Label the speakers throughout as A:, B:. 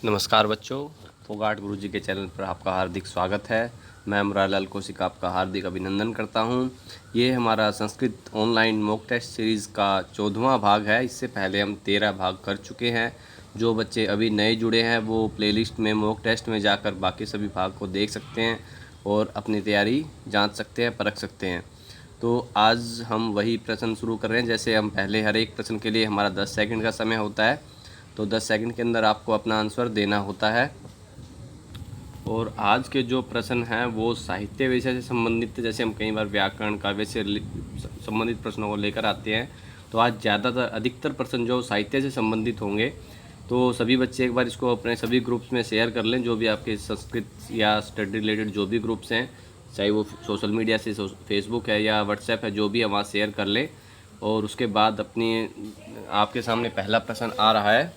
A: नमस्कार बच्चों, फोगाट गुरुजी के चैनल पर आपका हार्दिक स्वागत है। मैं मुरारलाल कौशिक आपका हार्दिक अभिनंदन करता हूं। ये हमारा Sanskrit online mock test series का 14वां भाग है। इससे पहले हम 13 भाग कर चुके हैं। जो बच्चे अभी नए जुड़े हैं वो प्लेलिस्ट में मॉक टेस्ट में जाकर बाकी सभी भाग को देख सकते हैं और अपनी तैयारी जाँच सकते हैं, परख सकते हैं। तो आज हम वही प्रश्न शुरू कर रहे हैं। जैसे हम पहले हर एक प्रश्न के लिए हमारा 10 सेकंड का समय होता है, तो 10 सेकंड के अंदर आपको अपना आंसर देना होता है। और आज के जो प्रश्न हैं वो साहित्य विषय से संबंधित, जैसे हम कई बार व्याकरण काव्य से संबंधित प्रश्नों को लेकर आते हैं, तो आज ज़्यादातर अधिकतर प्रश्न जो साहित्य से संबंधित होंगे। तो सभी बच्चे एक बार इसको अपने सभी ग्रुप्स में शेयर कर लें, जो भी आपके संस्कृत या स्टडी रिलेटेड जो भी ग्रुप्स हैं, चाहे वो सोशल मीडिया से फेसबुक है या व्हाट्सएप है, जो भी है वहाँ शेयर कर लें। और उसके बाद आपके सामने पहला प्रश्न आ रहा है,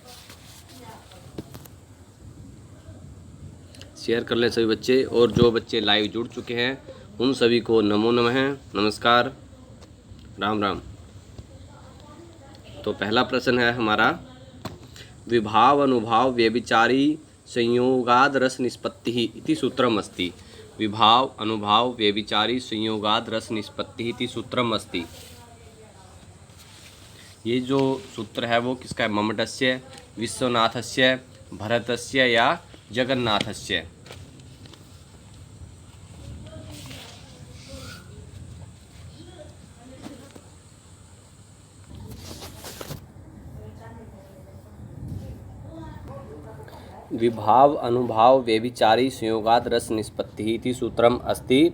A: शेयर कर लें सभी बच्चे। और जो बच्चे लाइव जुड़ चुके हैं उन सभी को नमो नमः, नमस्कार, राम राम। तो पहला प्रश्न है हमारा, विभाव अनुभाव व्यभिचारी संयोगाद रस निष्पत्ति इति सूत्रम अस्ति। विभाव अनुभाव व्यभिचारी संयोगाद रस निष्पत्ति इति सूत्रम अस्ति। ये जो सूत्र है वो किसका है? मम्मटस्य, विश्वनाथस्य, भरतस्य या जगन्नाथस्य। विभाव अनुभाव व्यभिचारी संयोगाद रस निष्पत्ति इति सूत्रम अस्ति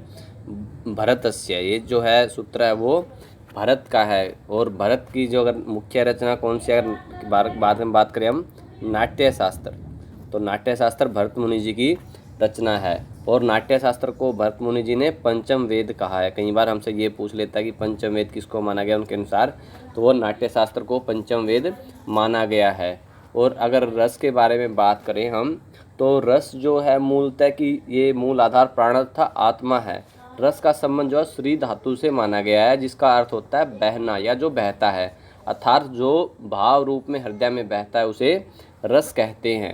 A: भरतस्य। ये जो है सूत्र है वो भरत का है। और भरत की जो अगर मुख्य रचना कौन सी, अगर बाद में बात करें हम, नाट्य शास्त्र, तो नाट्य शास्त्र भरत मुनि जी की रचना है। और नाट्य शास्त्र को भरत मुनि जी ने पंचम वेद कहा है। कई बार हमसे ये पूछ लेता है कि पंचम वेद किसको माना गया उनके अनुसार, तो वो नाट्य शास्त्र को पंचम वेद माना गया है। और अगर रस के बारे में बात करें हम, तो रस जो है मूलतः कि ये मूल आधार प्राण तथा आत्मा है। रस का संबंध जो है श्री धातु से माना गया है, जिसका अर्थ होता है बहना या जो बहता है, अर्थात जो भाव रूप में हृदय में बहता है उसे रस कहते हैं।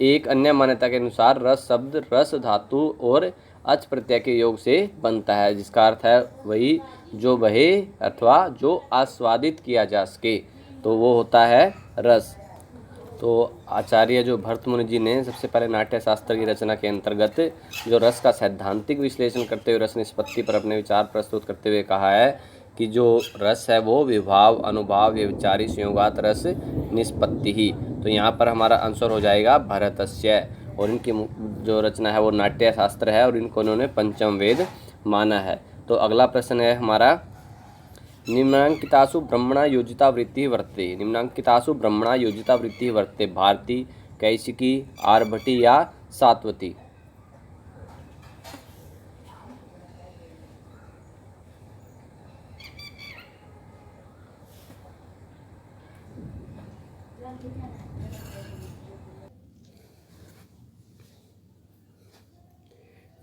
A: एक अन्य मान्यता के अनुसार रस शब्द रस धातु और अच प्रत्यय के योग से बनता है, जिसका अर्थ है वही जो बहे अथवा जो आस्वादित किया जा सके, तो वो होता है रस। तो आचार्य जो भरत मुनि जी ने सबसे पहले नाट्य शास्त्र की रचना के अंतर्गत जो रस का सैद्धांतिक विश्लेषण करते हुए रस निष्पत्ति पर अपने विचार प्रस्तुत करते हुए कहा है कि जो रस है वो विभाव अनुभाव व्यभिचारी संयोगात रस निष्पत्ति ही। तो यहाँ पर हमारा आंसर हो जाएगा भरतस्य। और इनकी जो रचना है वो नाट्य शास्त्र है और इनको उन्होंने पंचम वेद माना है। तो अगला प्रश्न है हमारा, निम्नांकितासु ब्रह्मणा योजिता वृत्ति वर्तते। निम्नांकितासु ब्रह्मणा योजिता वृत्ति वर्तते, भारती, कैशिकी, आर्भटी या सात्वती।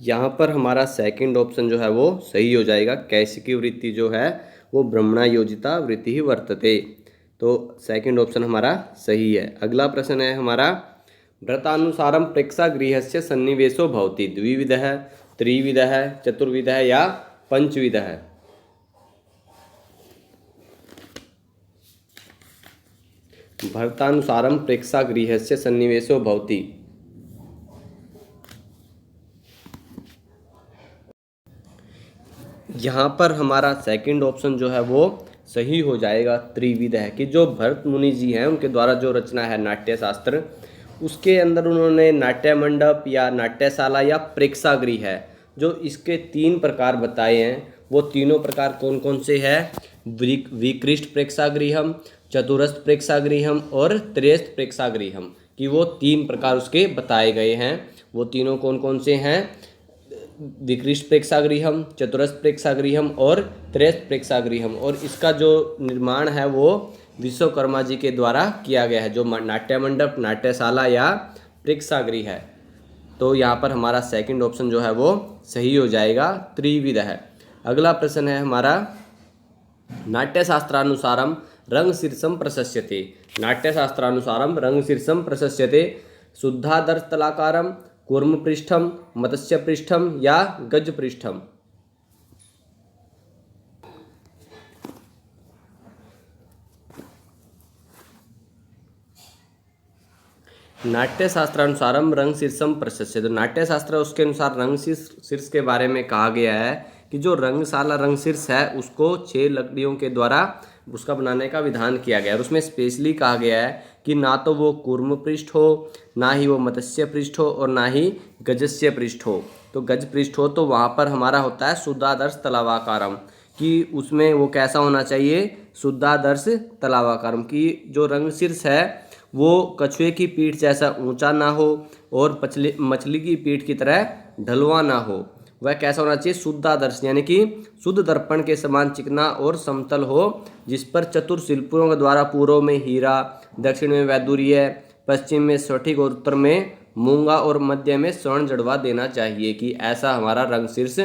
A: यहाँ पर हमारा सेकंड ऑप्शन जो है वो सही हो जाएगा। कैशिकी वृत्ति जो है वो ब्रह्मणा योजिता वृत्ति ही वर्तते। तो सेकंड ऑप्शन हमारा सही है। अगला प्रश्न है हमारा, व्रतानुसारम प्रेक्षागृहस्य सन्निवेशो भवति, द्विविधः, त्रिविधः, चतुर्विधः या पंचविधः। व्रतानुसारम प्रेक्षागृहस्य सन्निवेशो भवति। यहाँ पर हमारा सेकंड ऑप्शन जो है वो सही हो जाएगा, त्रिविध है। कि जो भरत मुनि जी हैं उनके द्वारा जो रचना है नाट्य शास्त्र, उसके अंदर उन्होंने नाट्य मंडप या नाट्यशाला या प्रेक्षागृह है, जो इसके 3 प्रकार बताए हैं। वो तीनों प्रकार कौन कौन से हैं? विकृष्ट प्रेक्षागृहम, चतुरस्थ प्रेक्षागृहम और त्रयस्थ प्रेक्षागृहम, कि वो 3 प्रकार उसके बताए गए हैं। वो तीनों कौन कौन से हैं? विकृष्ट प्रेक्षागृहम, चतुरस्थ प्रेक्षागृहम और त्रयस्थ प्रेक्षागृहम। और इसका जो निर्माण है वो विश्वकर्मा जी के द्वारा किया गया है, जो नाट्य मंडप, नाट्यशाला या प्रेक्षागृह है। तो यहाँ पर हमारा सेकंड ऑप्शन जो है वो सही हो जाएगा, त्रिविध है। अगला प्रश्न है हमारा, नाट्य शास्त्रानुसारम रंगशीर्षं प्रशस्यते। नाट्यशास्त्रानुसारं रंगशीर्षं प्रशस्यते शुद्धादर्शतलाकारं, कूर्मपृष्ठं, मत्स्यपृष्ठं या गजपृष्ठम। नाट्यशास्त्रानुसारम रंग शीर्षम प्रशस्य। तो नाट्यशास्त्र उसके अनुसार रंग शीर्ष के बारे में कहा गया है कि जो रंगशाला रंग शीर्ष है उसको 6 लकड़ियों के द्वारा उसका बनाने का विधान किया गया है। और उसमें स्पेशली कहा गया है कि ना तो वो कूर्म पृष्ठ हो, ना ही वो मत्स्य पृष्ठ हो और ना ही गजस्य पृष्ठ हो। तो गज पृष्ठ हो तो वहाँ पर हमारा होता है शुद्धादर्श तलावाकारम, कि उसमें वो कैसा होना चाहिए, शुद्धादर्श तलावाकारम, की जो रंग शीर्ष है वो कछुए की पीठ जैसा ऊंचा ना हो और मछली की पीठ की तरह ढलवा ना हो। वह कैसा होना चाहिए, शुद्धादर्श यानी कि शुद्ध दर्पण के समान चिकना और समतल हो, जिस पर चतुर शिल्पियों के द्वारा पूर्व में हीरा, दक्षिण में वैदुर्य, पश्चिम में स्फटिक और उत्तर में मूंगा और मध्य में स्वर्ण जड़वा देना चाहिए। कि ऐसा हमारा रंग शीर्ष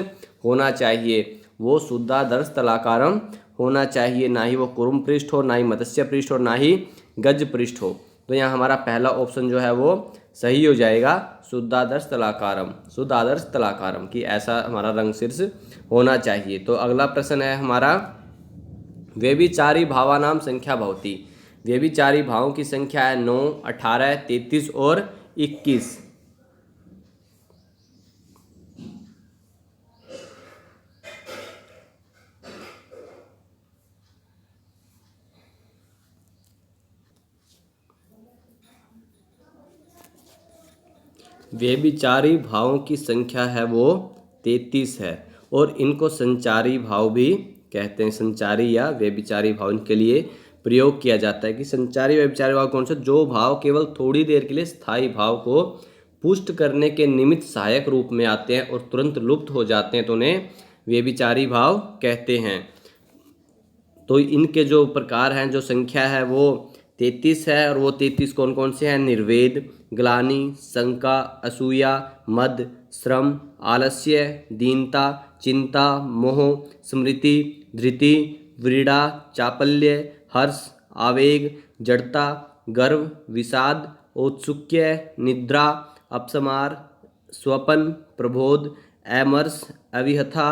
A: होना चाहिए, वो शुद्धादर्श तलाकारम होना चाहिए, ना ही वो कुरुम पृष्ठ हो, ना ही मत्स्य पृष्ठ हो, ना ही गज पृष्ठ हो। तो यहाँ हमारा पहला ऑप्शन जो है वो सही हो जाएगा, शुद्धादर्श तलाकारम, शुद्धादर्श तलाकारम, कि ऐसा हमारा रंग शीर्ष होना चाहिए। तो अगला प्रश्न है हमारा, व्यभिचारी भावानाम संख्या भवति। व्यभिचारी भावों की संख्या है 9, 18, 33 और 21। व्यभिचारी भावों की संख्या है वो 33 है और इनको संचारी भाव भी कहते हैं। संचारी या व्यभिचारी भाव इनके लिए प्रयोग किया जाता है। कि संचारी व्यभिचारी भाव कौन सा, जो भाव केवल थोड़ी देर के लिए स्थायी भाव को पुष्ट करने के निमित्त सहायक रूप में आते हैं और तुरंत लुप्त हो जाते हैं, तो उन्हें व्यभिचारी भाव कहते हैं। तो इनके जो प्रकार हैं, जो संख्या है वो 33 है। और वो 33 कौन कौन से हैं, निर्वेद, ग्लानि, शंका, असूया, मद, श्रम, आलस्य, दीनता, चिंता, मोह, स्मृति, धृति, व्रीड़ा, चापल्य, हर्ष, आवेग, जड़ता, गर्व, विषाद, औत्सुक्य, निद्रा, अपसमार, स्वपन, प्रबोध, अमर्ष, अविहथा,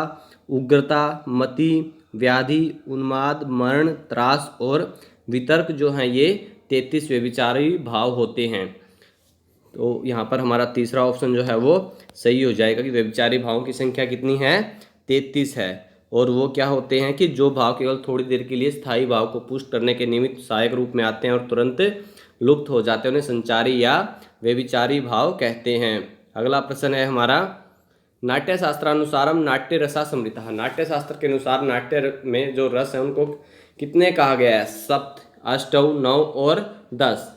A: उग्रता, मति, व्याधि, उन्माद, मरण, त्रास और वितर्क जो हैं ये 33 व्यभिचारी भाव होते हैं। तो यहाँ पर हमारा तीसरा ऑप्शन जो है वो सही हो जाएगा कि व्यभिचारी भावों की संख्या कितनी है, 33 है। और वो क्या होते हैं कि जो भाव केवल थोड़ी देर के लिए स्थायी भाव को पुष्ट करने के निमित्त सहायक रूप में आते हैं और तुरंत लुप्त हो जाते हैं, उन्हें संचारी या व्यभिचारी भाव कहते हैं। अगला प्रश्न है हमारा, नाट्य शास्त्रानुसारम नाट्य रसा समृता। नाट्य शास्त्र के अनुसार नाट्य में जो रस है उनको कितने कहा गया है, सप्त, अष्टौ, 9 और 10।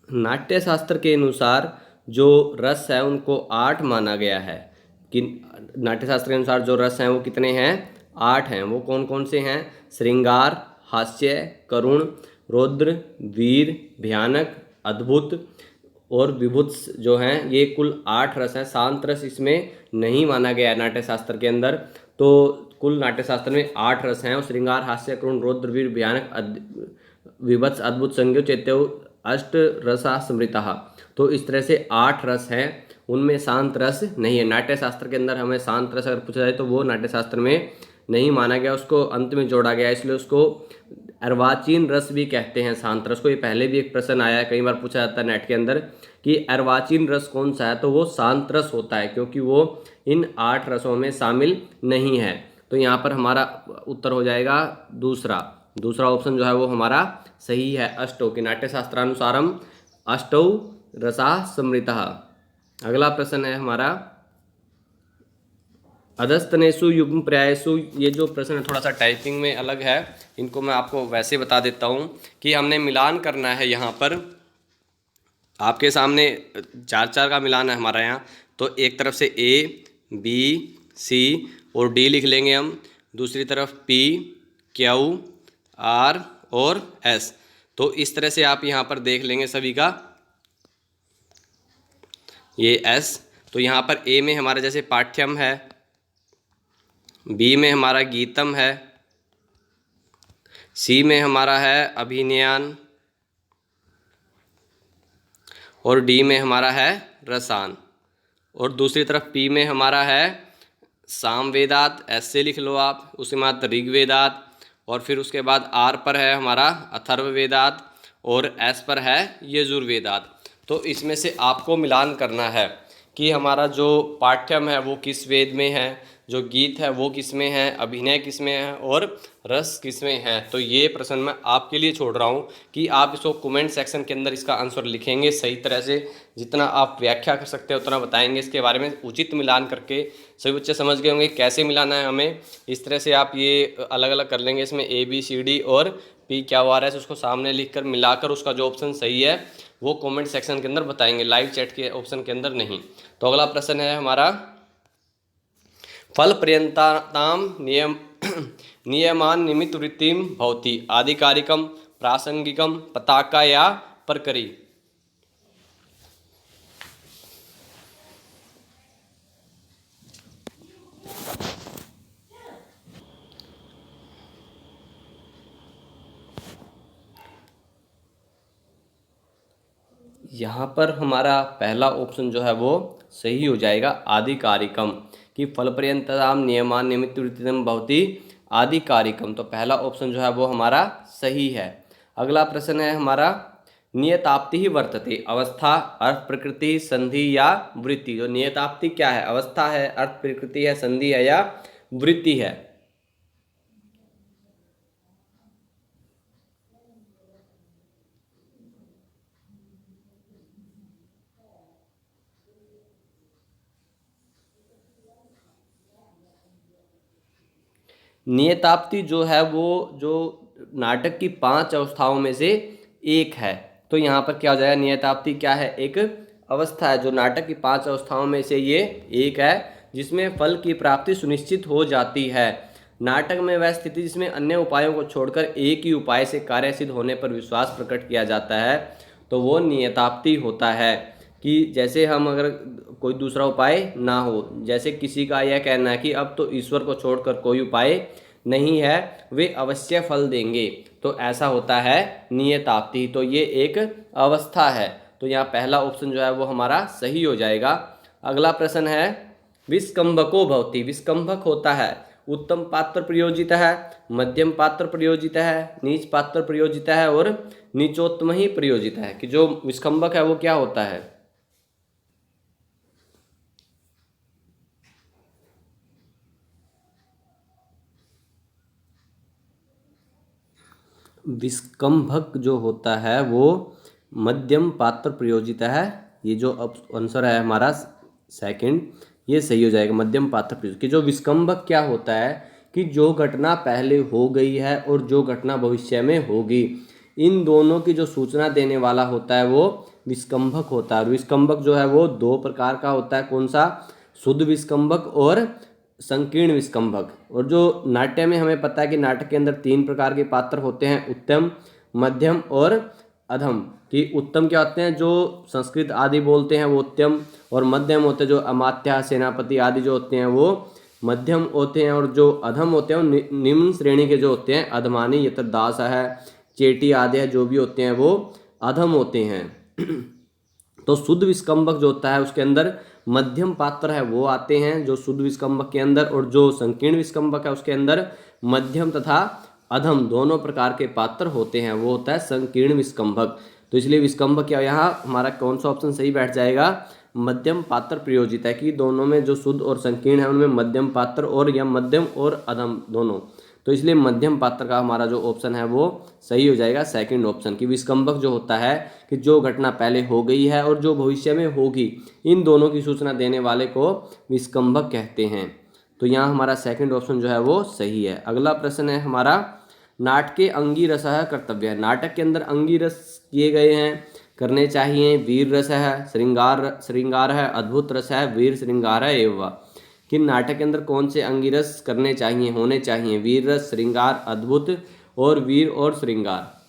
A: नाट्य शास्त्र के अनुसार जो रस है उनको 8 माना गया है। कि नाट्य शास्त्र के अनुसार जो रस हैं वो कितने हैं, 8 हैं। वो कौन कौन से हैं, श्रृंगार, हास्य, करुण, रौद्र, वीर, भयानक, अद्भुत और विभुत्स जो हैं, ये कुल 8 रस हैं। शांत रस इसमें नहीं माना गया है नाट्य शास्त्र के अंदर। तो कुल नाट्य शास्त्र में 8 रस हैं और श्रृंगार, हास्य, करुण, रौद्र, वीर, भयानक, विभत्स, अद्भुत, संज्ञो, चैत्यो, अष्ट रसा स्मृता। तो इस तरह से 8 रस हैं, उनमें शांत रस नहीं है। नाट्य शास्त्र के अंदर हमें शांत रस अगर पूछा जाए तो वो नाट्य शास्त्र में नहीं माना गया, उसको अंत में जोड़ा गया, इसलिए उसको अर्वाचीन रस भी कहते हैं शांत रस को। ये पहले भी एक प्रश्न आया है, कई बार पूछा जाता है नेट के अंदर कि अर्वाचीन रस कौन सा है, तो वो शांत रस होता है क्योंकि वो इन 8 रसों में शामिल नहीं है। तो यहाँ पर हमारा उत्तर हो जाएगा दूसरा ऑप्शन जो है वो हमारा सही है, अष्टौ। के नाट्य शास्त्रानुसारम अष्टौ रसा समृता। अगला प्रश्न है हमारा, अधस्तनेषु युग्म पर्यायेषु। ये जो प्रश्न है थोड़ा सा टाइपिंग में अलग है, इनको मैं आपको वैसे बता देता हूँ कि हमने मिलान करना है। यहाँ पर आपके सामने 4 का मिलान है हमारा यहाँ। तो एक तरफ से ए, बी, सी और डी लिख लेंगे हम। दूसरी तरफ पी, क्यू, आर और एस। तो इस तरह से आप यहाँ पर देख लेंगे सभी का, ये एस। तो यहाँ पर ए में हमारा जैसे पाठ्यम है, बी में हमारा गीतम है, सी में हमारा है अभिनयान और डी में हमारा है रसान। और दूसरी तरफ पी में हमारा है सामवेदात, एस से लिख लो आप। उसके बाद ऋग्वेदात और फिर उसके बाद आर पर है हमारा अथर्ववेदात और एस पर है यजुर्वेदात। तो इसमें से आपको मिलान करना है कि हमारा जो पाठ्यम है वो किस वेद में है, जो गीत है वो किस में है, अभिनय किस में है और रस किस में है। तो ये प्रश्न मैं आपके लिए छोड़ रहा हूँ कि आप इसको कमेंट सेक्शन के अंदर इसका आंसर लिखेंगे सही तरह से। जितना आप व्याख्या कर सकते हैं उतना बताएंगे इसके बारे में, उचित मिलान करके। सभी बच्चे समझ गए होंगे कैसे मिलाना है हमें। इस तरह से आप ये अलग अलग कर लेंगे, इसमें ए बी सी डी और पी क्या आ रहा है उसको सामने लिख कर मिलाकर उसका जो ऑप्शन सही है वो कमेंट सेक्शन के अंदर बताएंगे, लाइव चैट के ऑप्शन के अंदर नहीं। तो अगला प्रश्न है हमारा, फल पर्यंताम नियम नियमान निमित्त वृत्तिम भवति आधिकारिकम प्रासंगिकम पताका या परकरी। यहाँ पर हमारा पहला ऑप्शन जो है वो सही हो जाएगा, आधिकारिकम, कि फल पर्यंताम नियमान निमित्त वृत्तिम भवति आधिकारिकम। तो पहला ऑप्शन जो है वो हमारा सही है। अगला प्रश्न है हमारा, नियताप्ति ही वर्तते अवस्था, अर्थ, प्रकृति, संधि या वृत्ति। जो नियताप्ति क्या है, अवस्था है, अर्थ, प्रकृति है, संधि है या वृत्ति है। नियताप्ति जो है वो जो नाटक की 5 अवस्थाओं में से एक है। तो यहाँ पर क्या हो जाएगा, नियताप्ति क्या है, एक अवस्था है जो नाटक की 5 अवस्थाओं में से ये एक है, जिसमें फल की प्राप्ति सुनिश्चित हो जाती है। नाटक में वह स्थिति जिसमें अन्य उपायों को छोड़कर एक ही उपाय से कार्य सिद्ध होने पर विश्वास प्रकट किया जाता है, तो वो नियताप्ति होता है। कि जैसे हम अगर कोई दूसरा उपाय ना हो, जैसे किसी का यह कहना है कि अब तो ईश्वर को छोड़कर कोई उपाय नहीं है, वे अवश्य फल देंगे, तो ऐसा होता है नियताप्ति। तो ये एक अवस्था है। तो यहाँ पहला ऑप्शन जो है वो हमारा सही हो जाएगा। अगला प्रश्न है, विस्कंभको भवति, विस्कंभक होता है उत्तम पात्र प्रयोजित है, मध्यम पात्र प्रयोजित है, नीच पात्र प्रयोजित है और नीचोत्तम ही प्रयोजित है। कि जो विस्कंभक है वो क्या होता है, विस्कंभक जो होता है वो मध्यम पात्र प्रयोजित है। ये जो आंसर है हमारा सेकंड, ये सही हो जाएगा, मध्यम पात्र प्रयोजित। कि जो विस्कंभक क्या होता है कि जो घटना पहले हो गई है और जो घटना भविष्य में होगी, इन दोनों की जो सूचना देने वाला होता है वो विस्कंभक होता है। और विस्कंभक जो है वो 2 प्रकार का होता है, कौन सा, शुद्ध विस्कंभक और संकीर्ण विस्कंभक। और जो नाट्य में हमें पता है कि नाटक के अंदर 3 प्रकार के पात्र होते हैं, उत्तम, मध्यम और अधम। कि उत्तम क्या होते हैं, जो संस्कृत आदि बोलते हैं वो उत्तम, और मध्यम होते हैं जो अमात्य, सेनापति आदि जो होते हैं वो मध्यम होते हैं, और जो अधम होते हैं वो निम्न श्रेणी के जो होते हैं, अधमानी, यत्र दास है, चेटी आदि है, जो भी होते हैं वो अधम होते हैं। तो शुद्ध विस्कंभक जो होता है उसके अंदर मध्यम पात्र है वो आते हैं जो शुद्ध विस्कंभक के अंदर, और जो संकीर्ण विस्कंभक है उसके अंदर मध्यम तथा अधम दोनों प्रकार के पात्र होते हैं, वो होता है संकीर्ण विस्कंभक। तो इसलिए विस्कंभक क्या, यहाँ हमारा कौन सा ऑप्शन सही बैठ जाएगा, मध्यम पात्र प्रयोजित है। कि दोनों में जो शुद्ध और संकीर्ण है उनमें मध्यम पात्र और या मध्यम और अधम दोनों, तो इसलिए मध्यम पात्र का हमारा जो ऑप्शन है वो सही हो जाएगा, सेकंड ऑप्शन। कि विस्कंभक जो होता है कि जो घटना पहले हो गई है और जो भविष्य में होगी, इन दोनों की सूचना देने वाले को विस्कंभक कहते हैं। तो यहाँ हमारा सेकंड ऑप्शन जो है वो सही है। अगला प्रश्न है हमारा, नाटके अंगिरसः कर्तव्य। नाटक के अंदर अंगिरस किए गए हैं, करने चाहिए। वीर रस है, श्रृंगार है, अद्भुत रस है, वीर श्रृंगार है एवं। कि नाटक के अंदर कौन से अंगिरस करने चाहिए, होने चाहिए? वीर रस, श्रृंगार, अद्भुत और वीर और श्रृंगार।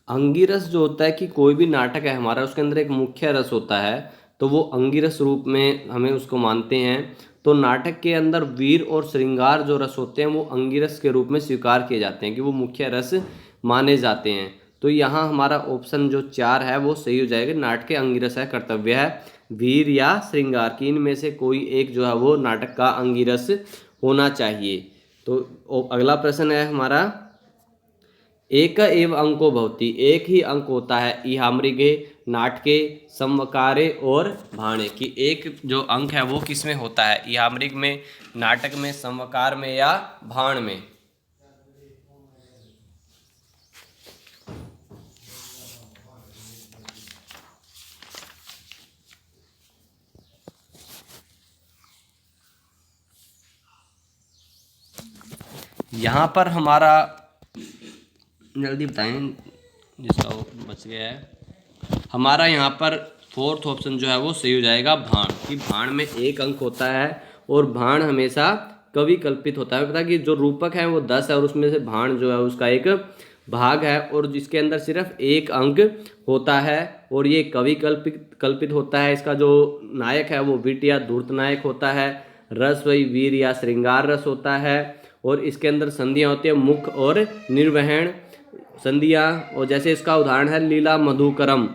A: अंगिरस जो होता है कि कोई भी नाटक है हमारा, उसके अंदर एक मुख्य रस होता है, तो वो अंगिरस रूप में हमें उसको मानते हैं। तो नाटक के अंदर वीर और श्रृंगार जो रस होते हैं वो अंगिरस के रूप में स्वीकार किए जाते हैं कि वो मुख्य रस माने जाते हैं। तो यहाँ हमारा ऑप्शन जो 4 है वो सही हो जाएगा। नाटक के अंगिरस है, कर्तव्य है वीर या श्रृंगार की, इनमें से कोई एक जो है वो नाटक का अंगिरस होना चाहिए। तो अगला प्रश्न है हमारा, एक एव अंको भवति, एक ही अंक होता है इहामृगे, नाटके, समकारे और भाणे, की एक जो अंक है वो किस में होता है? इहामृग में, नाटक में, समकार में या भाण में? यहाँ पर हमारा, जल्दी बताएं जिसका वो बच गया है, हमारा यहाँ पर फोर्थ ऑप्शन जो है वो सही हो जाएगा, भाण, कि भाण में एक अंक होता है और भाण हमेशा कवि कल्पित होता है। पता कि जो रूपक है वो 10 है और उसमें से भाण जो है उसका एक भाग है और जिसके अंदर सिर्फ एक अंक होता है और ये कवि कल्पित होता है। इसका जो नायक है वो विट या धूर्त नायक होता है। रस वही वीर या श्रृंगार रस होता है और इसके अंदर संधियाँ होती है मुख और निर्वहन संधियाँ। और जैसे इसका उदाहरण है लीला मधुकरम,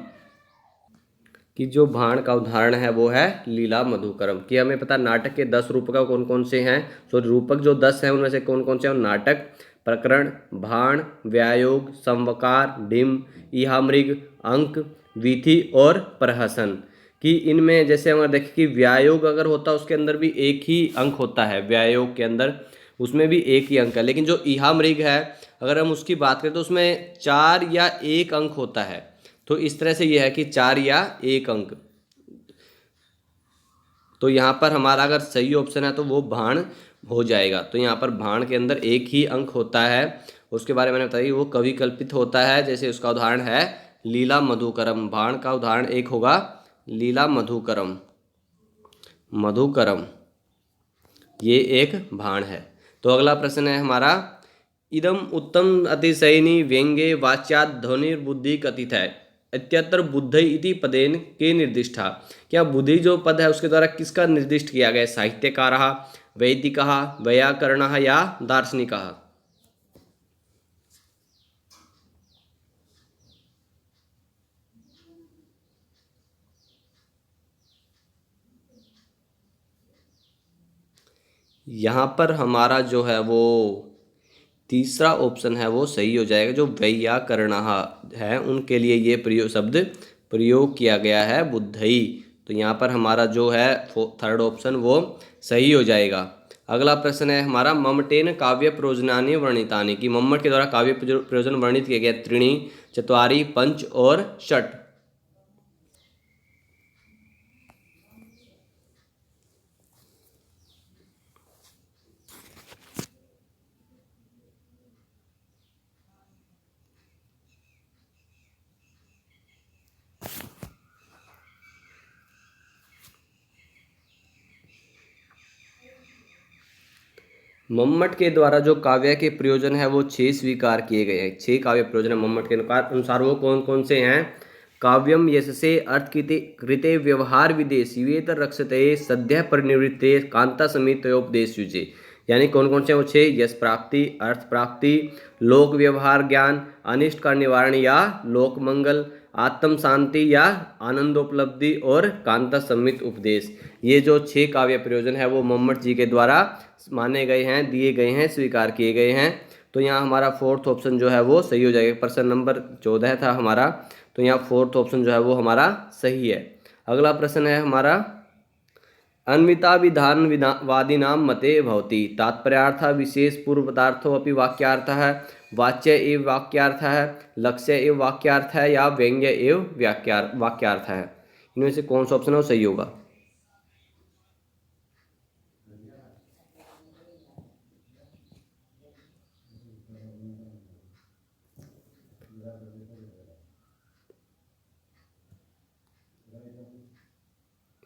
A: कि जो भाण का उदाहरण है वो है लीला मधुकरम। कि हमें पता नाटक के 10 रूपक कौन कौन से हैं, तो रूपक जो 10 हैं उनमें से कौन कौन से हैं? नाटक, प्रकरण, भाण, व्यायोग, संवकार, डिम, इहामृग, अंक, वीथी और प्रहसन। कि इनमें जैसे हमारे देखें कि व्यायोग अगर होता है उसके अंदर भी एक ही अंक होता है, व्यायोग के अंदर उसमें भी एक ही अंक है। लेकिन जो इहामृग है अगर हम उसकी बात करें तो उसमें 4 या 1 अंक होता है। तो इस तरह से यह है कि 4 या 1 अंक। तो यहाँ पर हमारा अगर सही ऑप्शन है तो वो भाण हो जाएगा। तो यहाँ पर भाण के अंदर एक ही अंक होता है, उसके बारे में मैंने बताया वो कवि कल्पित होता है। जैसे उसका उदाहरण है लीला मधुकरम, भाण का उदाहरण एक होगा लीला मधुकरम, मधुकरम ये एक भाण है। तो अगला प्रश्न है हमारा, इदम उत्तम अतिशयनी व्यंग्ये वाच्यात ध्वनिर्बुद्धि कथित है इत्यत्र बुद्धि इति पदेन के निर्दिष्टा। क्या बुद्धि जो पद है उसके द्वारा किसका निर्दिष्ट किया गया? साहित्यकारः, वैदिकः, वैयाकरणः या दार्शनिकः? यहाँ पर हमारा जो है वो तीसरा ऑप्शन है वो सही हो जाएगा। जो वैयाकरणः है उनके लिए ये प्रयोग किया गया है बुद्धि। तो यहाँ पर हमारा जो है थर्ड ऑप्शन वो सही हो जाएगा। अगला प्रश्न है हमारा, मम्मटेन काव्य प्रयोजनानि वर्णितानि, कि मम्मट के द्वारा काव्य प्रयोजन वर्णित किए गए त्रीणि, चत्वारि, पंच और षट। मम्मट के द्वारा जो काव्य के प्रयोजन है वो 6 स्वीकार किए गए हैं। 6 काव्य प्रयोजन मम्मट के अनुसार वो कौन कौन से हैं? काव्यम यशसे अर्थ कृते व्यवहार विदेश वेतर रक्षते सद्य परिनिवृत्ते कांता समेत उपदेश युजे। यानी कौन कौन से वो 6? यश प्राप्ति, अर्थ प्राप्ति, लोक व्यवहार ज्ञान, अनिष्ट का निवारण या लोक मंगल, आत्म शांति या आनंदोपलब्धि और कांता सम्मित उपदेश। ये जो 6 काव्य प्रयोजन है वो मम्मट जी के द्वारा माने गए हैं, दिए गए हैं, स्वीकार किए गए हैं। तो यहाँ हमारा फोर्थ ऑप्शन जो है वो सही हो जाएगा। प्रश्न नंबर 14 था हमारा, तो यहाँ फोर्थ ऑप्शन जो है वो हमारा सही है। अगला प्रश्न है हमारा, अन्विता विधान वादिनां मते भवति तात्पर्यार्थ विशेष पूर्व पदार्थो अपि वाक्यार्थः, वाच्य एव वाक्यार्थ है, लक्ष्य एव वाक्यार्थ है या व्यंग्य एव वाक्यार्थ है। इनमें से कौन सा ऑप्शन है वो सही होगा?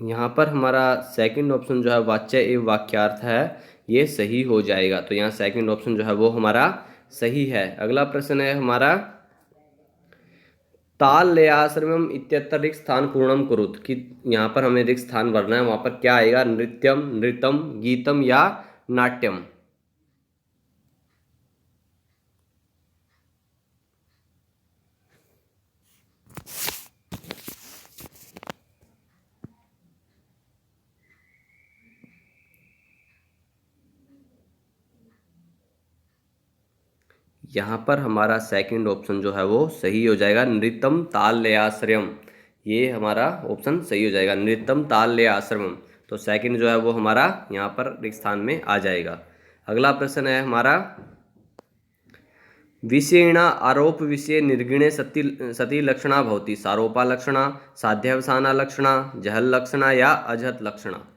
A: यहाँ पर हमारा सेकंड ऑप्शन जो है वाच्य एवं वाक्यार्थ है, ये सही हो जाएगा। तो यहाँ सेकंड ऑप्शन जो है वो हमारा सही है। अगला प्रश्न है हमारा, ताल लयाश्रमम इत्यत्र रिक्त स्थान पूर्णम कुरुत, कि यहाँ पर हमें रिक्त स्थान भरना है, वहाँ पर क्या आएगा? नृत्यम, नृतम, गीतम या नाट्यम। यहाँ पर हमारा सेकंड ऑप्शन जो है वो सही हो जाएगा, नृतम ताल लयाश्रयम। ये हमारा ऑप्शन सही हो जाएगा, नृतम ताल लयाश्रमम। तो सेकंड जो है वो हमारा यहाँ पर रिक्त स्थान में आ जाएगा। अगला प्रश्न है हमारा, विषेण आरोप विषय निर्गुणे सति सती लक्षणा भवति, सारोपा लक्षणा, साध्यावसाना लक्षणा, जहल लक्षणा या अजहत लक्षणा।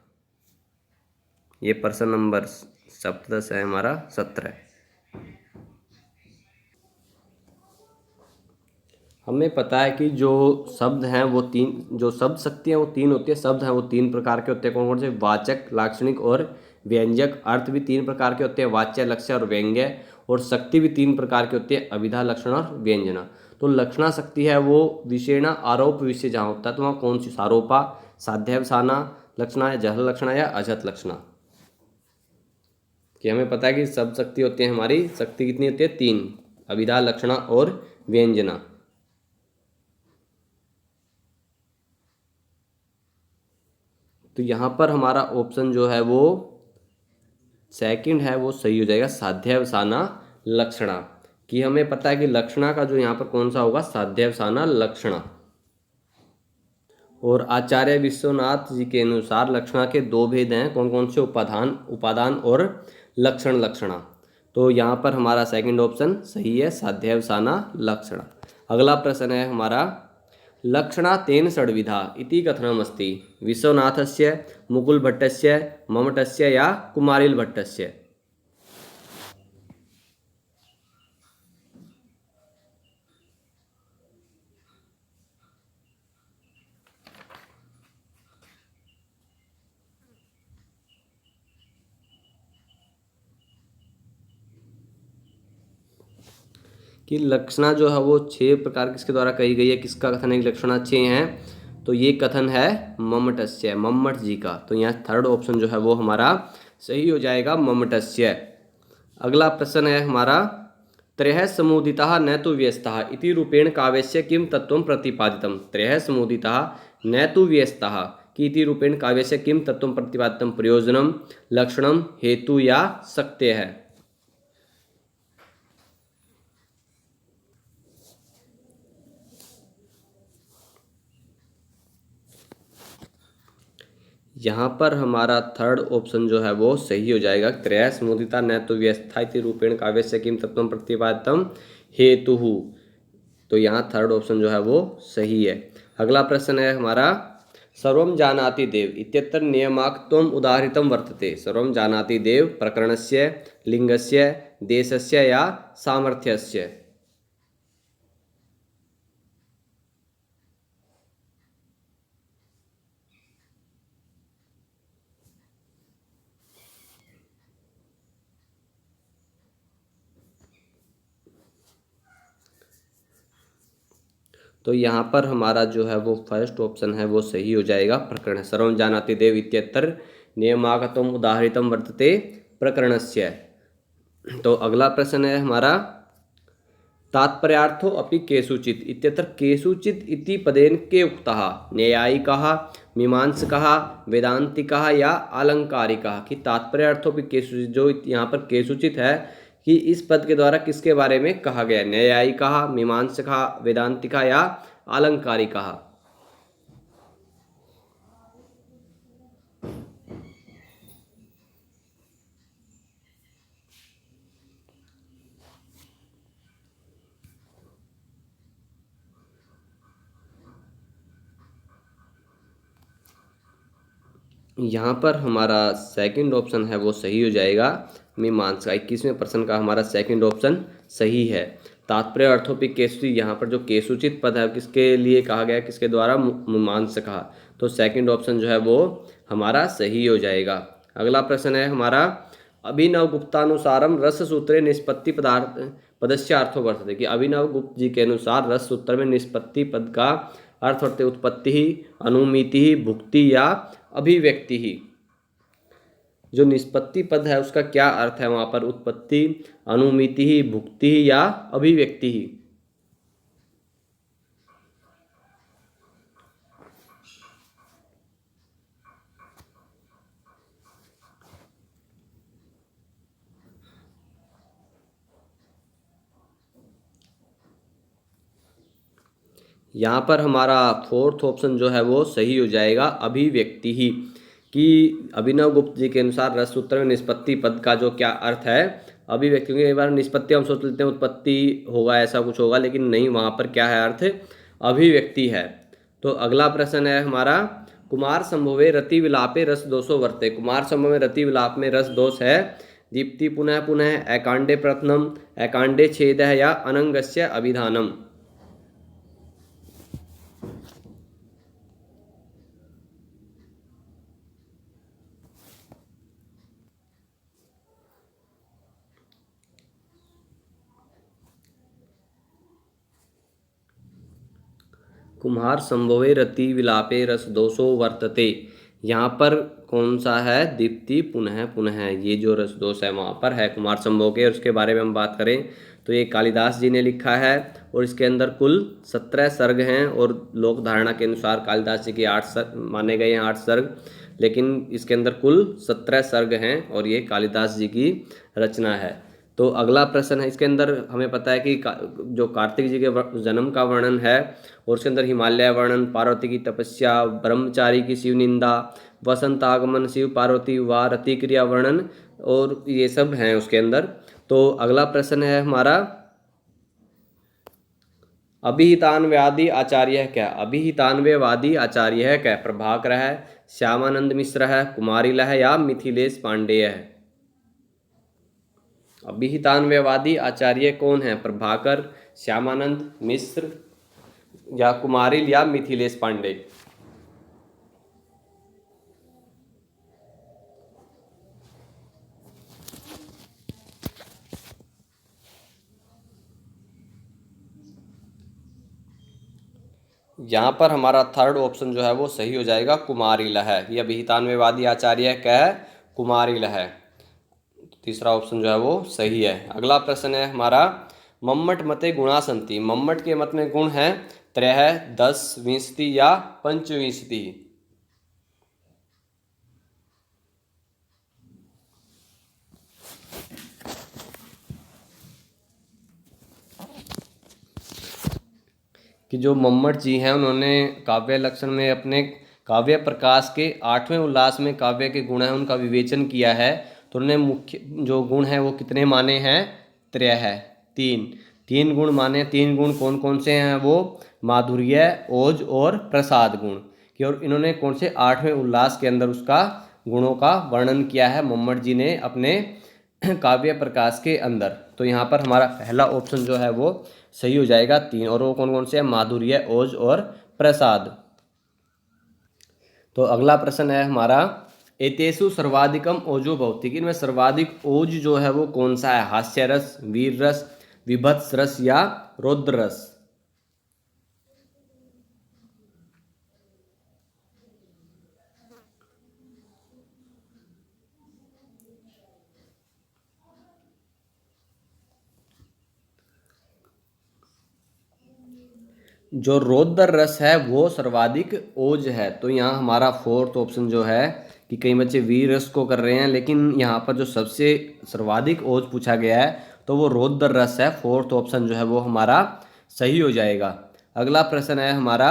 A: ये प्रश्न नंबर 17 है हमारा, 17। हमें पता है कि जो शब्द हैं वो तीन, जो शब्द शक्ति हैं वो तीन होती है, शब्द हैं वो तीन प्रकार के होते हैं। कौन कौन से? वाचक, लाक्षणिक और व्यंजक। अर्थ भी तीन प्रकार के होते हैं, वाच्य, लक्ष्य और व्यंग्य। और शक्ति भी तीन प्रकार की होती है, अभिधा, लक्षण और व्यंजना। तो लक्षणा शक्ति है वो विषेणा आरोप विषय जहाँ होता है, तो वहाँ कौन सी? सारोपा, साध्यावसाना लक्षणा, या जहल लक्षणा या अजहत लक्षणा। कि हमें पता है कि शब्द शक्ति होती है हमारी, शक्ति कितनी होती है? तीन, अभिधा, लक्षणा और व्यंजना। तो यहाँ पर हमारा ऑप्शन जो है वो सेकंड है वो सही हो जाएगा, साध्यावसाना लक्षणा। कि हमें पता है कि लक्षणा का जो यहाँ पर कौन सा होगा? साध्यावसाना लक्षणा। और आचार्य विश्वनाथ जी के अनुसार लक्षणा के दो भेद हैं, कौन कौन से? उपादान, उपादान और लक्षण लक्षणा। तो यहाँ पर हमारा सेकंड ऑप्शन सही है, साध्यावसाना लक्षणा। अगला प्रश्न है हमारा, लक्षणा तेन षड्विधा इति कथनमस्ति, विश्वनाथस्य, मुकुलभट्टस्य, मम्मटस्य या कुमारिलभट्टस्य। कि लक्षणा जो है वो 6 प्रकार किसके द्वारा कही गई है? किसका कथन है कि लक्षणा 6 हैं? तो ये कथन है मम्मटस्य, मम्मट जी का। तो यहाँ थर्ड ऑप्शन जो है वो हमारा सही हो जाएगा, मम्मटस्य। अगला प्रश्न है हमारा, त्रयः समुदितः न तु व्यस्तः इति रूपेण काव्यस्य किं तत्त्वं प्रतिपादितम्। त्रयः समुदितः न तु व्यस्तः कि इति रूपेण काव्यस्य किं तत्त्वं प्रतिपादितम्। प्रयोजनम, लक्षणम, हेतु या शक्य है। यहाँ पर हमारा थर्ड ऑप्शन जो है वो सही हो जाएगा, त्रयः समुदिता न तु व्यस्था इति रूपेण काव्यस्य किं तत्त्वं प्रतिपादितम् हेतुः। तो यहाँ थर्ड ऑप्शन जो है वो सही है। अगला प्रश्न है हमारा, सर्वं जानाति देव इत्यत्र नियमाक्त्वम् उदाहृतं वर्तते। सर्वं जानाति देव प्रकरणस्य, लिंगस्य, देशस्य या सामर्थ्यस्य। तो यहाँ पर हमारा जो है वो फर्स्ट ऑप्शन है वो सही हो जाएगा, प्रकरण। सर्वं जानाति देव इत्यत्र नियमागतम उदाहृतम वर्तते प्रकरणस्य। तो अगला प्रश्न है हमारा, तात्पर्यार्थो अपि केषुचित् इत्यत्र केषुचित् इति पदेन के उक्तः? न्यायिकः, मीमांसकः, वेदांतिकः या आलंकारिकः। कि तात्पर्यार्थों पे केषुचित्, जो यहाँ पर केषुचित् है कि इस पद के द्वारा किसके बारे में कहा गया? न्यायिकः, मीमांसकः, वेदांतिकः या आलंकारिकः। यहाँ पर हमारा सेकंड ऑप्शन है वो सही हो जाएगा। मीमांसा 21वें प्रश्न का हमारा सेकंड ऑप्शन सही है। तात्पर्य अर्थोपि केसुची, यहाँ पर जो केसुचित पद है किसके लिए कहा गया, किसके द्वारा, मीमांसा कहा। तो सेकंड ऑप्शन जो है वो हमारा सही हो जाएगा। अगला प्रश्न है हमारा अभिनव गुप्तानुसारम रस सूत्रे निष्पत्ति पदार्थ पदस्य अर्थो वर्तते, कि अभिनव गुप्त जी के अनुसार रस सूत्र में निष्पत्ति पद का अर्थ होते उत्पत्ति ही, अनुमिति ही, भुक्ति या अभिव्यक्ति ही। जो निष्पत्ति पद है उसका क्या अर्थ है वहाँ पर, उत्पत्ति, अनुमिति ही, भुक्ति ही या अभिव्यक्ति ही। यहाँ पर हमारा फोर्थ ऑप्शन जो है वो सही हो जाएगा, अभिव्यक्ति ही। कि अभिनव गुप्त जी के अनुसार रस सूत्र में निष्पत्ति पद का जो क्या अर्थ है, अभिव्यक्ति। क्योंकि एक बार निष्पत्ति हम सोच लेते हैं उत्पत्ति होगा, ऐसा कुछ होगा, लेकिन नहीं, वहाँ पर क्या है अर्थ, अभिव्यक्ति है। तो अगला प्रश्न है हमारा कुमार संभवे रति विलापे रस दोषो वर्ते, कुमार संभव में रति विलाप में रस दोष है। दीप्ति पुनः पुनः, एकांडे प्रथमम, एकांडे छेद है या अनंगस्य अभिधानम। कुम्हार संभवे रति विलापे रस दोषो वर्तते, यहाँ पर कौन सा है, दीप्ति पुनः पुनः, ये जो रस दोष है वहाँ पर है कुमार संभव के। और उसके बारे में हम बात करें तो ये कालिदास जी ने लिखा है और इसके अंदर कुल 17 सर्ग हैं। और लोक धारणा के अनुसार कालिदास जी के 8 सर्ग माने गए हैं, 8 सर्ग, लेकिन इसके अंदर कुल 17 सर्ग हैं और ये कालिदास जी की रचना है। तो अगला प्रश्न है, इसके अंदर हमें पता है कि जो कार्तिक जी के जन्म का वर्णन है और उसके अंदर हिमालय वर्णन, पार्वती की तपस्या, ब्रह्मचारी की शिव निंदा, वसंत आगमन, शिव पार्वती विवाह, रति क्रिया वर्णन, और ये सब हैं उसके अंदर। तो अगला प्रश्न है हमारा अभिहितान्वयवादी आचार्य है क्या, अभिहितान्वयवादी आचार्य है क्या, प्रभाकर है, श्यामानंद मिश्र है, कुमारिला है या मिथिलेश पांडेय है। अभिहितान्वयवादी आचार्य कौन है, प्रभाकर, श्यामानंद मिश्र या कुमारिल या मिथिलेश पांडे। यहाँ पर हमारा थर्ड ऑप्शन जो है वो सही हो जाएगा, कुमारिल है। ये अभिहितान्वयवादी आचार्य क्या है, कुमारिल है। तीसरा ऑप्शन जो है वो सही है। अगला प्रश्न है हमारा मम्मट मते गुणा संति, मम्मट के मत में गुण है 3, 10, 20 या 25। कि जो मम्मट जी हैं उन्होंने काव्य लक्षण में अपने काव्य प्रकाश के 8वें उल्लास में काव्य के गुण हैं उनका विवेचन किया है। तो उन्होंने मुख्य जो गुण हैं वो कितने माने हैं, 3 है, 3 गुण माने। 3 गुण कौन कौन से हैं, वो माधुर्य, ओज और प्रसाद गुण की। और इन्होंने कौन से 8वें उल्लास के अंदर उसका गुणों का वर्णन किया है मम्मट जी ने अपने काव्य प्रकाश के अंदर। तो यहाँ पर हमारा पहला ऑप्शन जो है वो सही हो जाएगा, 3। और वो कौन कौन से हैं, माधुर्य, ओज और प्रसाद। तो अगला प्रश्न है हमारा एतेषु सर्वाधिकम ओजो भवति, इनमें सर्वाधिक ओज जो है वो कौन सा है, हास्य रस, वीर रस, विभत्स रस या रौद्र रस। जो रौद्र रस है वो सर्वाधिक ओज है। तो यहाँ हमारा फोर्थ ऑप्शन जो है कि कई बच्चे वीर रस को कर रहे हैं, लेकिन यहाँ पर जो सबसे सर्वाधिक ओज पूछा गया है तो वो रौद्र रस है। फोर्थ ऑप्शन जो है वो हमारा सही हो जाएगा। अगला प्रश्न है हमारा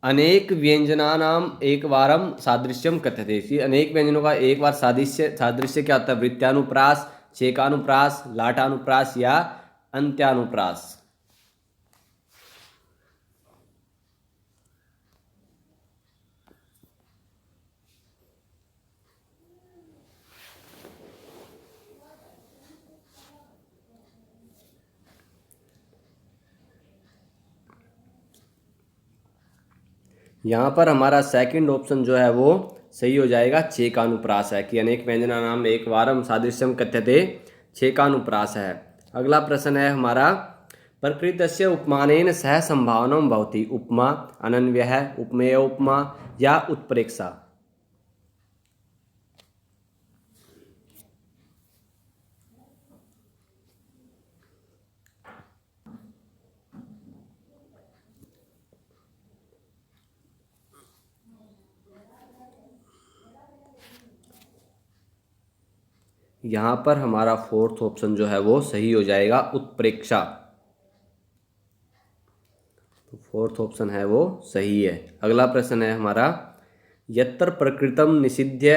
A: अनेक व्यंजनानाम एक बारम सादृश्यम कथ्यते, कि अनेक व्यंजनों का एक बार सादृश्य सादृश्य क्या होता है, वृत्यानुप्रास, छेकानुप्रास, लाटानुप्रास या अंत्यानुप्रास। यहाँ पर हमारा सेकंड ऑप्शन जो है वो सही हो जाएगा। छे का अनुप्रास है कि अनेक व्यंजनानाम एक वारम सादृश्यम कथ्यते, छे का अनुप्रास है। अगला प्रश्न है हमारा, प्रकृतस्य उपमानेन सह संभावनम भवति, उपमा, अनन्वयः, उपमेय उपमा या उत्प्रेक्षा। यहाँ पर हमारा फोर्थ ऑप्शन जो है वो सही हो जाएगा, उत्प्रेक्षा। तो फोर्थ ऑप्शन है वो सही है। अगला प्रश्न है हमारा, यत्र प्रकृतम निषिध्य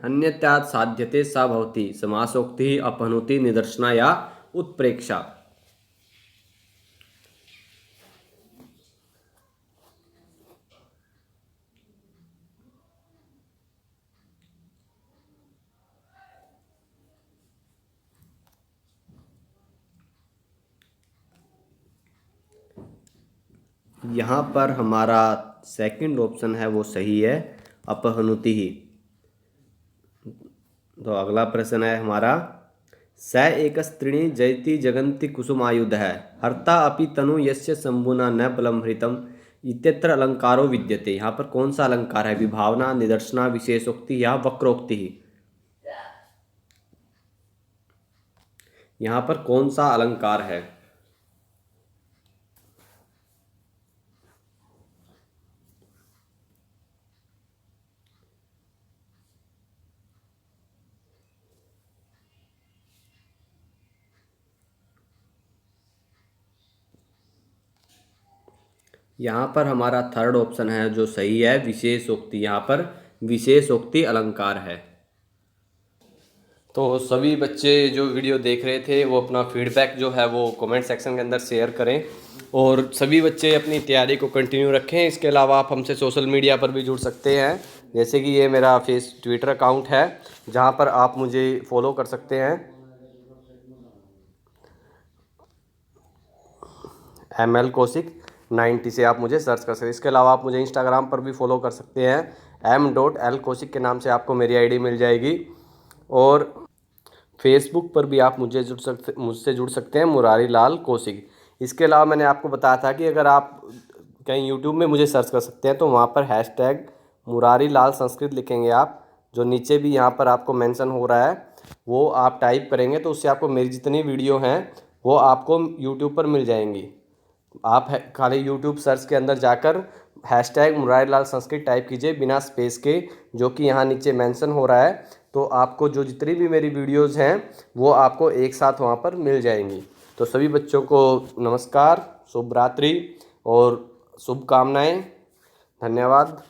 A: अन्यत्यात् साध्यते सा भवति, समासोक्ति, अपहनुति, निदर्शना या उत्प्रेक्षा। यहाँ पर हमारा सेकंड ऑप्शन है वो सही है, अपहनुति ही। तो अगला प्रश्न है हमारा, स एकस्त्रीणि जयति जगन्ति कुसुमायुध है, हर्ता अपि तनु यस्य शंभुना न बलम हृतम इत्यत्र अलंकारो विद्यते। यहाँ पर कौन सा अलंकार है, विभावना, निदर्शना, विशेषोक्ति या वक्रोक्ति ही। यहाँ पर कौन सा अलंकार है। यहाँ पर हमारा थर्ड ऑप्शन है जो सही है, विशेषोक्ति। यहाँ पर विशेषोक्ति अलंकार है। तो सभी बच्चे जो वीडियो देख रहे थे वो अपना फीडबैक जो है वो कमेंट सेक्शन के अंदर शेयर करें, और सभी बच्चे अपनी तैयारी को कंटिन्यू रखें। इसके अलावा आप हमसे सोशल मीडिया पर भी जुड़ सकते हैं, जैसे कि ये मेरा ट्विटर अकाउंट है जहाँ पर आप मुझे फॉलो कर सकते हैं, ML कौशिक 90 से आप मुझे सर्च कर सकते हैं। इसके अलावा आप मुझे इंस्टाग्राम पर भी फॉलो कर सकते हैं, m.l कौशिक के नाम से आपको मेरी आईडी मिल जाएगी। और फेसबुक पर भी आप मुझसे जुड़ सकते हैं, मुरारी लाल कौशिक। इसके अलावा मैंने आपको बताया था कि अगर आप कहीं यूट्यूब में मुझे सर्च कर सकते हैं तो वहाँ पर हैशटैग मुरारी लाल संस्कृत लिखेंगे आप, जो नीचे भी यहाँ पर आपको मेंशन हो रहा है, वो आप टाइप करेंगे तो उससे आपको मेरी जितनी वीडियो हैं वो आपको यूट्यूब पर मिल जाएंगी। आप खाली यूट्यूब सर्च के अंदर जाकर हैशटैग मुरारी लाल संस्कृत टाइप कीजिए बिना स्पेस के, जो कि यहाँ नीचे मेंशन हो रहा है, तो आपको जो जितनी भी मेरी वीडियोस हैं वो आपको एक साथ वहाँ पर मिल जाएंगी। तो सभी बच्चों को नमस्कार, शुभ रात्रि और शुभकामनाएं। धन्यवाद।